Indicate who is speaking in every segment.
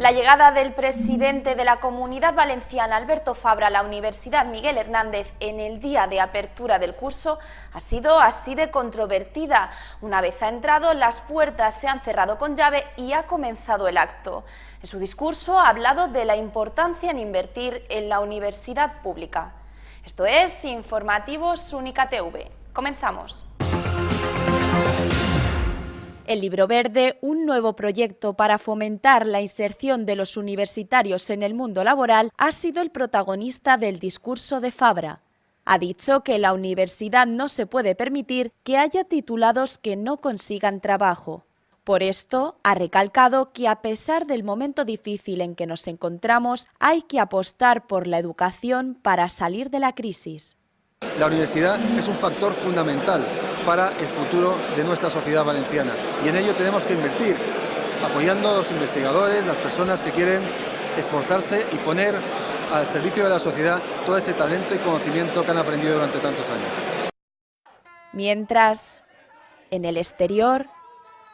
Speaker 1: La llegada del presidente de la Comunidad Valenciana, Alberto Fabra, a la Universidad Miguel Hernández en el día de apertura del curso ha sido así de controvertida. Una vez ha entrado, las puertas se han cerrado con llave y ha comenzado el acto. En su discurso ha hablado de la importancia en invertir en la universidad pública. Esto es Informativos Única TV. Comenzamos. El Libro Verde, un nuevo proyecto para fomentar la inserción de los universitarios en el mundo laboral, ha sido el protagonista del discurso de Fabra. Ha dicho que la universidad no se puede permitir que haya titulados que no consigan trabajo. Por esto, ha recalcado que a pesar del momento difícil en que nos encontramos, hay que apostar por la educación para salir de la crisis.
Speaker 2: La universidad es un factor fundamental para el futuro de nuestra sociedad valenciana y en ello tenemos que invertir, apoyando a los investigadores, las personas que quieren esforzarse y poner al servicio de la sociedad todo ese talento y conocimiento que han aprendido durante tantos años.
Speaker 1: Mientras, en el exterior,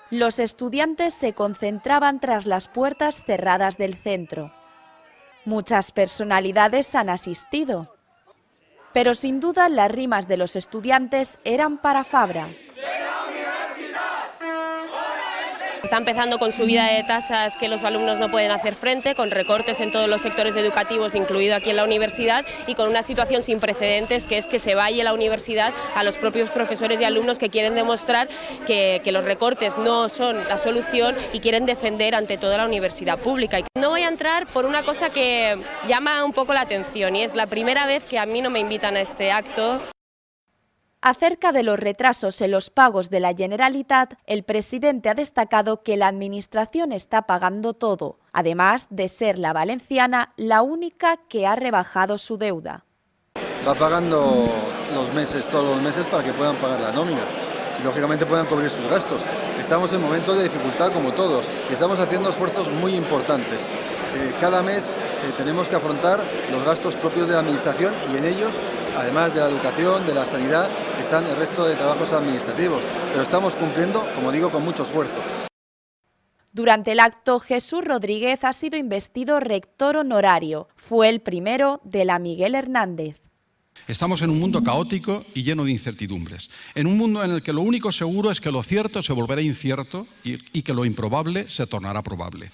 Speaker 1: los estudiantes se concentraban tras las puertas cerradas del centro. Muchas personalidades han asistido, pero sin duda las rimas de los estudiantes eran para Fabra.
Speaker 3: Está empezando con subida de tasas que los alumnos no pueden hacer frente, con recortes en todos los sectores educativos, incluido aquí en la universidad, y con una situación sin precedentes, que es que se vaya la universidad a los propios profesores y alumnos que quieren demostrar que los recortes no son la solución y quieren defender ante todo la universidad pública. No voy a entrar por una cosa que llama un poco la atención, y es la primera vez que a mí no me invitan a este acto.
Speaker 1: Acerca de los retrasos en los pagos de la Generalitat, el presidente ha destacado que la Administración está pagando todo, además de ser la valenciana la única que ha rebajado su deuda.
Speaker 2: Va pagando todos los meses para que puedan pagar la nómina y lógicamente puedan cubrir sus gastos. Estamos en momentos de dificultad como todos y estamos haciendo esfuerzos muy importantes. Cada mes tenemos que afrontar los gastos propios de la Administración y en ellos, además de la educación, de la sanidad, están el resto de trabajos administrativos, pero estamos cumpliendo, como digo, con mucho esfuerzo.
Speaker 1: Durante el acto, Jesús Rodríguez ha sido investido rector honorario. Fue el primero de la Miguel Hernández.
Speaker 4: Estamos en un mundo caótico y lleno de incertidumbres. En un mundo en el que lo único seguro es que lo cierto se volverá incierto y que lo improbable se tornará probable.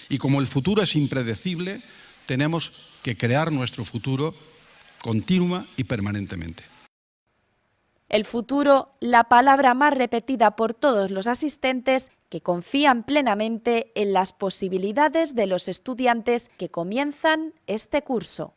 Speaker 4: Y como el futuro es impredecible, tenemos que crear nuestro futuro continua y permanentemente.
Speaker 1: El futuro, la palabra más repetida por todos los asistentes que confían plenamente en las posibilidades de los estudiantes que comienzan este curso.